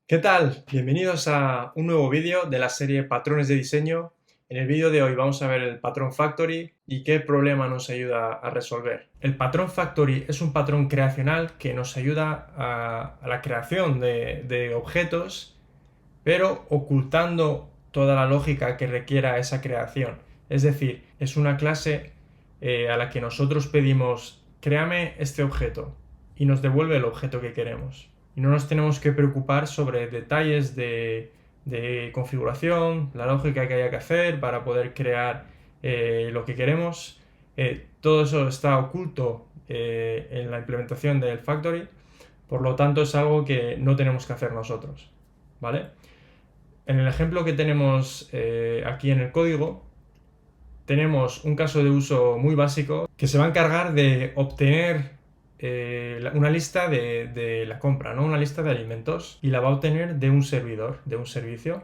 ¿Qué tal? Bienvenidos a un nuevo vídeo de la serie Patrones de Diseño. En el vídeo de hoy vamos a ver el patrón Factory y qué problema nos ayuda a resolver. El patrón Factory es un patrón creacional que nos ayuda a la creación de objetos, pero ocultando toda la lógica que requiera esa creación. Es decir, es una clase a la que nosotros pedimos, créame este objeto, y nos devuelve el objeto que queremos. Y no nos tenemos que preocupar sobre detalles de configuración, la lógica que haya que hacer para poder crear lo que queremos. Todo eso está oculto en la implementación del Factory, por lo tanto es algo que no tenemos que hacer nosotros, ¿vale? En el ejemplo que tenemos aquí en el código, tenemos un caso de uso muy básico que se va a encargar de obtener una lista de la compra, ¿no? Una lista de alimentos, y la va a obtener de un servidor, de un servicio,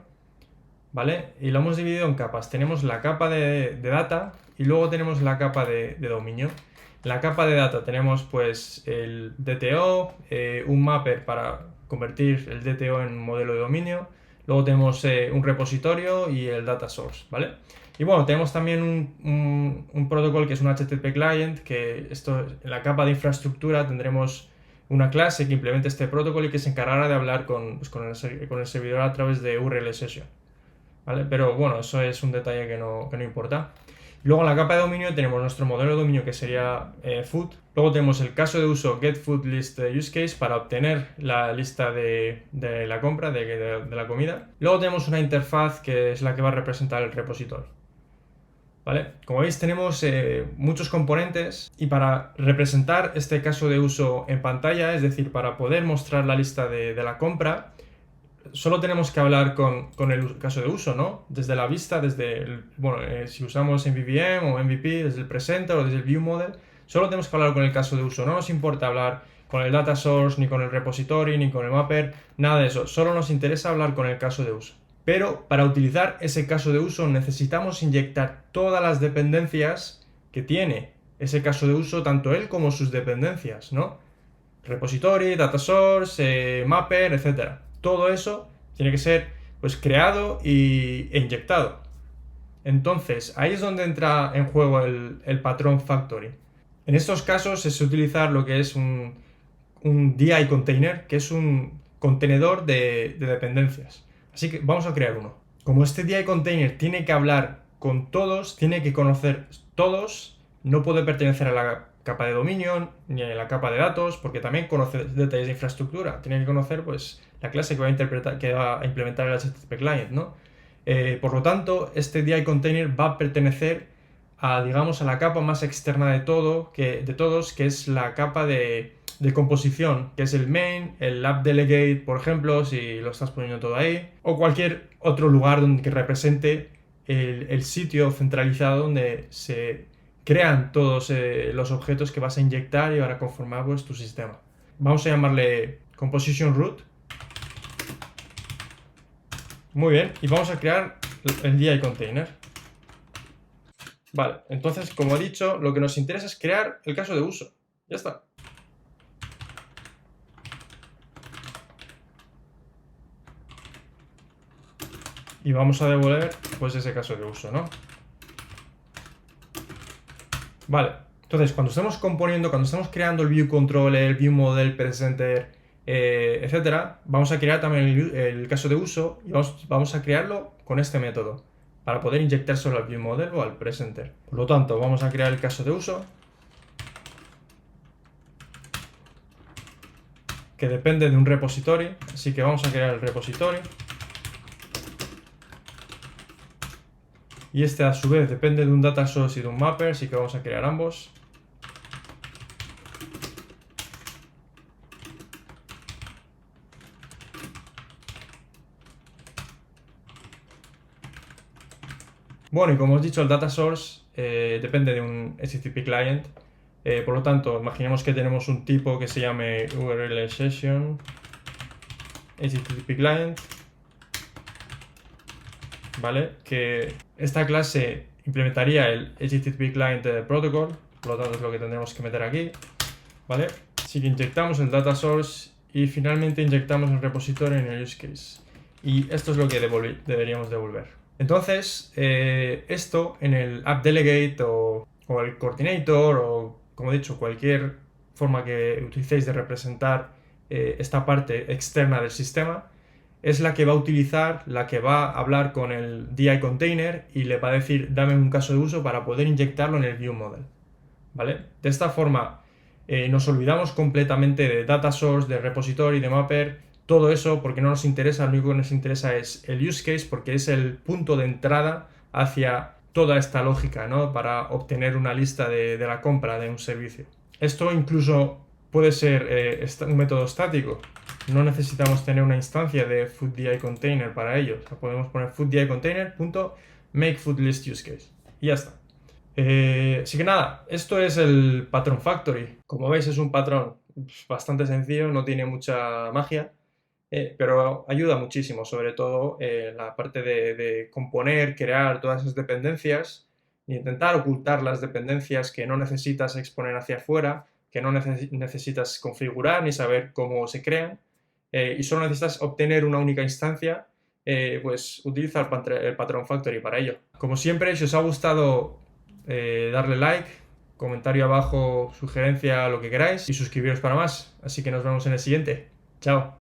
¿vale? Y lo hemos dividido en capas. Tenemos la capa de data y luego tenemos la capa de dominio. En la capa de data tenemos pues el DTO, un mapper para convertir el DTO en modelo de dominio. Luego tenemos un repositorio y el data source, ¿vale? Y bueno, tenemos también un protocolo que es un HTTP client, que esto, en la capa de infraestructura tendremos una clase que implemente este protocolo y que se encargará de hablar con el servidor a través de URL session, ¿vale? Pero bueno, eso es un detalle que no importa. Luego en la capa de dominio tenemos nuestro modelo de dominio, que sería food. Luego tenemos el caso de uso getFoodList use case para obtener la lista de la compra, de la comida. Luego tenemos una interfaz que es la que va a representar el repositorio, ¿vale? Como veis, tenemos muchos componentes, y para representar este caso de uso en pantalla, es decir, para poder mostrar la lista de la compra, solo tenemos que hablar con el caso de uso, ¿no? Desde la vista, si usamos MVVM o MVP, desde el presenter o desde el view model, solo tenemos que hablar con el caso de uso. No nos importa hablar con el data source, ni con el repository, ni con el mapper, nada de eso. Solo nos interesa hablar con el caso de uso. Pero para utilizar ese caso de uso necesitamos inyectar todas las dependencias que tiene ese caso de uso, tanto él como sus dependencias, ¿no? Repository, data source, mapper, etc. Todo eso tiene que ser pues creado e inyectado. Entonces, ahí es donde entra en juego el patrón Factory. En estos casos es utilizar lo que es un DI container, que es un contenedor de dependencias. Así que vamos a crear uno. Como este DI container tiene que hablar con todos, tiene que conocer todos, no puede pertenecer a la capa de dominio ni a la capa de datos, porque también conoce detalles de infraestructura. Tiene que conocer pues la clase que va a implementar el HTTP client, ¿no? Por lo tanto, este DI container va a pertenecer digamos, a la capa más externa de todos, que es la capa de composición, que es el main, el app delegate, por ejemplo, si lo estás poniendo todo ahí, o cualquier otro lugar que represente el sitio centralizado donde se crean todos los objetos que vas a inyectar y van a conformar pues, tu sistema. Vamos a llamarle composition root. Muy bien, y vamos a crear el DI container. Vale, entonces, como he dicho, lo que nos interesa es crear el caso de uso. Ya está. Y vamos a devolver, pues, ese caso de uso, ¿no? Vale, entonces, cuando estemos componiendo, cuando estemos creando el view controller, el view model, presenter, etcétera, vamos a crear también el caso de uso y vamos a crearlo con este método para poder inyectar solo al view model o al presenter. Por lo tanto, vamos a crear el caso de uso, que depende de un repository, así que vamos a crear el repository. Y este a su vez depende de un data source y de un mapper, así que vamos a crear ambos. Bueno, y como os he dicho, el data source depende de un HTTP client. Por lo tanto, imaginemos que tenemos un tipo que se llame URL session HTTP client, ¿vale? Que esta clase implementaría el HTTP client protocol, por lo tanto es lo que tendremos que meter aquí, ¿vale? Así que inyectamos el data source y finalmente inyectamos el repositorio en el use case. Y esto es lo que deberíamos devolver. Entonces, esto en el app delegate o el coordinator o, como he dicho, cualquier forma que utilicéis de representar esta parte externa del sistema, es la que va a utilizar, la que va a hablar con el DI container y le va a decir dame un caso de uso para poder inyectarlo en el view model. ¿Vale? De esta forma nos olvidamos completamente de data source, de repository, de mapper, todo eso porque no nos interesa, lo único que nos interesa es el use case porque es el punto de entrada hacia toda esta lógica, ¿no? Para obtener una lista de la compra de un servicio. Esto incluso puede ser un método estático. No necesitamos tener una instancia de foodDI-container para ello. O sea, podemos poner foodDI-container.makeFoodListUseCase y ya está. Así que nada, esto es el Patron Factory. Como veis es un patrón bastante sencillo, no tiene mucha magia, pero ayuda muchísimo, sobre todo la parte de componer, crear todas esas dependencias e intentar ocultar las dependencias que no necesitas exponer hacia afuera, que no necesitas configurar ni saber cómo se crean, y solo necesitas obtener una única instancia. Pues utiliza el Patron Factory para ello. Como siempre, si os ha gustado, darle like, comentario abajo, sugerencia, lo que queráis y suscribiros para más. Así que nos vemos en el siguiente. Chao.